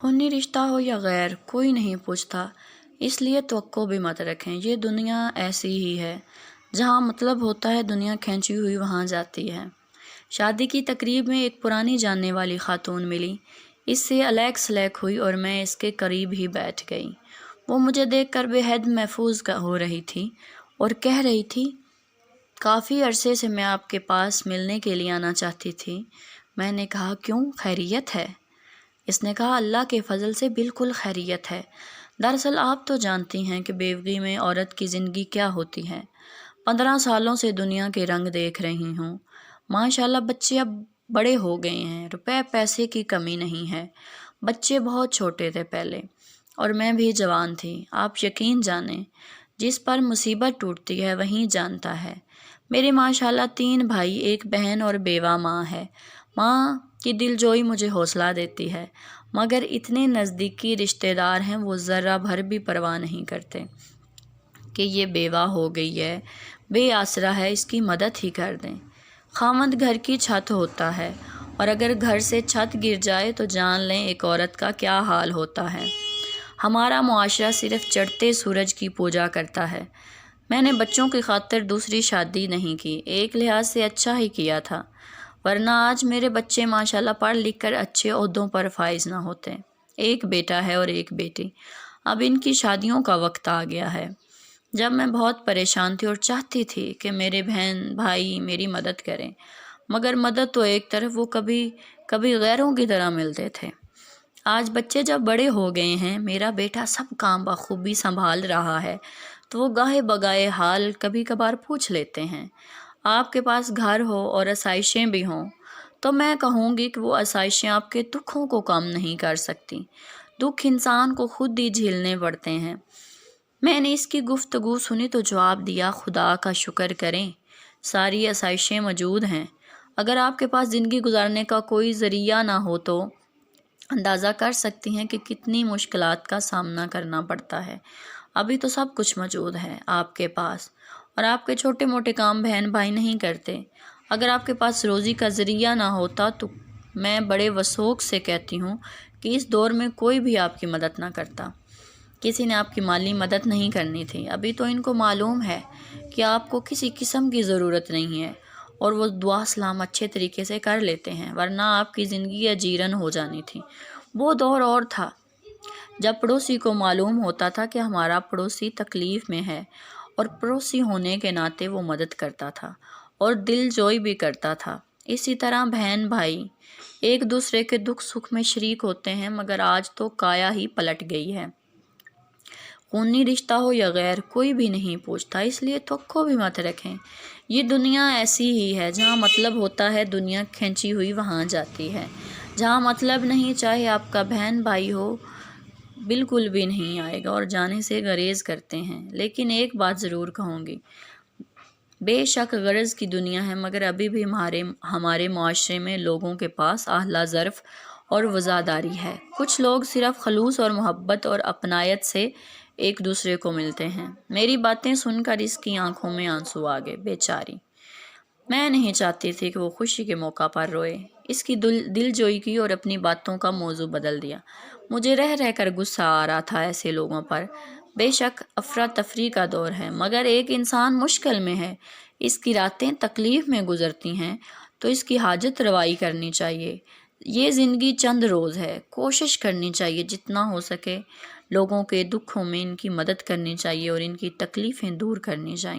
خونی رشتہ ہو یا غیر کوئی نہیں پوچھتا، اس لیے توقع بھی مت رکھیں۔ یہ دنیا ایسی ہی ہے، جہاں مطلب ہوتا ہے دنیا کھینچی ہوئی وہاں جاتی ہے۔ شادی کی تقریب میں ایک پرانی جاننے والی خاتون ملی، اس سے الیک سلیک ہوئی اور میں اس کے قریب ہی بیٹھ گئی۔ وہ مجھے دیکھ کر بے حد محظوظ ہو رہی تھی اور کہہ رہی تھی، کافی عرصے سے میں آپ کے پاس ملنے کے لیے آنا چاہتی تھی۔ میں نے کہا، کیوں، خیریت ہے؟ اس نے کہا، اللہ کے فضل سے بالکل خیریت ہے۔ دراصل آپ تو جانتی ہیں کہ بیوگی میں عورت کی زندگی کیا ہوتی ہے۔ 15 سالوں سے دنیا کے رنگ دیکھ رہی ہوں۔ ماشاءاللہ بچے اب بڑے ہو گئے ہیں، روپے پیسے کی کمی نہیں ہے۔ بچے بہت چھوٹے تھے پہلے، اور میں بھی جوان تھی۔ آپ یقین جانیں، جس پر مصیبت ٹوٹتی ہے وہیں جانتا ہے۔ میرے ماشاءاللہ 3 بھائی، 1 بہن اور بیوہ ماں ہے۔ ماں کی دل جوئی مجھے حوصلہ دیتی ہے، مگر اتنے نزدیکی رشتہ دار ہیں، وہ ذرہ بھر بھی پرواہ نہیں کرتے کہ یہ بیوہ ہو گئی ہے، بے آسرا ہے، اس کی مدد ہی کر دیں۔ خاوند گھر کی چھت ہوتا ہے، اور اگر گھر سے چھت گر جائے تو جان لیں ایک عورت کا کیا حال ہوتا ہے۔ ہمارا معاشرہ صرف چڑھتے سورج کی پوجا کرتا ہے۔ میں نے بچوں کی خاطر دوسری شادی نہیں کی، ایک لحاظ سے اچھا ہی کیا تھا، ورنہ آج میرے بچے ماشاءاللہ پڑھ لکھ کر اچھے عہدوں پر فائز نہ ہوتے۔ ایک بیٹا ہے اور ایک بیٹی۔ اب ان کی شادیوں کا وقت آ گیا ہے۔ جب میں بہت پریشان تھی اور چاہتی تھی کہ میرے بہن بھائی میری مدد کریں، مگر مدد تو ایک طرف، وہ کبھی غیروں کی طرح ملتے تھے۔ آج بچے جب بڑے ہو گئے ہیں، میرا بیٹا سب کام بخوبی سنبھال رہا ہے، تو وہ گاہے بگائے حال کبھی کبھار پوچھ لیتے ہیں۔ آپ کے پاس گھر ہو اور آسائشیں بھی ہوں تو میں کہوں گی کہ وہ آسائشیں آپ کے دکھوں کو کم نہیں کر سکتی۔ دکھ انسان کو خود ہی جھیلنے پڑتے ہیں۔ میں نے اس کی گفتگو سنی تو جواب دیا، خدا کا شکر کریں، ساری آسائشیں موجود ہیں۔ اگر آپ کے پاس زندگی گزارنے کا کوئی ذریعہ نہ ہو تو اندازہ کر سکتی ہیں کہ کتنی مشکلات کا سامنا کرنا پڑتا ہے۔ ابھی تو سب کچھ موجود ہے آپ کے پاس، اور آپ کے چھوٹے موٹے کام بہن بھائی نہیں کرتے۔ اگر آپ کے پاس روزی کا ذریعہ نہ ہوتا تو میں بڑے وثوق سے کہتی ہوں کہ اس دور میں کوئی بھی آپ کی مدد نہ کرتا۔ کسی نے آپ کی مالی مدد نہیں کرنی تھی۔ ابھی تو ان کو معلوم ہے کہ آپ کو کسی قسم کی ضرورت نہیں ہے، اور وہ دعا سلام اچھے طریقے سے کر لیتے ہیں، ورنہ آپ کی زندگی اجیرن ہو جانی تھی۔ وہ دور اور تھا جب پڑوسی کو معلوم ہوتا تھا کہ ہمارا پڑوسی تکلیف میں ہے، اور پڑوسی ہونے کے ناطے وہ مدد کرتا تھا اور دل جوئی بھی کرتا تھا۔ اسی طرح بہن بھائی ایک دوسرے کے دکھ سکھ میں شریک ہوتے ہیں، مگر آج تو کایا ہی پلٹ گئی ہے۔ خونی رشتہ ہو یا غیر کوئی بھی نہیں پوچھتا، اس لیے توقع بھی مت رکھیں۔ یہ دنیا ایسی ہی ہے، جہاں مطلب ہوتا ہے دنیا کھینچی ہوئی وہاں جاتی ہے۔ جہاں مطلب نہیں، چاہے آپ کا بہن بھائی ہو، بالکل بھی نہیں آئے گا، اور جانے سے گریز کرتے ہیں۔ لیکن ایک بات ضرور کہوں گی، بے شک غرض کی دنیا ہے، مگر ابھی بھی ہمارے معاشرے میں لوگوں کے پاس اعلیٰ ظرف اور وزاداری ہے۔ کچھ لوگ صرف خلوص اور محبت اور اپنائیت سے ایک دوسرے کو ملتے ہیں۔ میری باتیں سن کر اس کی آنکھوں میں آنسو آ گئے، بیچاری۔ میں نہیں چاہتی تھی کہ وہ خوشی کے موقع پر روئے۔ اس کی دل جوئی کی اور اپنی باتوں کا موضوع بدل دیا۔ مجھے رہ رہ کر غصہ آ رہا تھا ایسے لوگوں پر۔ بے شک افراتفری کا دور ہے، مگر ایک انسان مشکل میں ہے، اس کی راتیں تکلیف میں گزرتی ہیں، تو اس کی حاجت روائی کرنی چاہیے۔ یہ زندگی چند روز ہے، کوشش کرنی چاہیے جتنا ہو سکے لوگوں کے دکھوں میں ان کی مدد کرنی چاہیے اور ان کی تکلیفیں دور کرنی چاہیے۔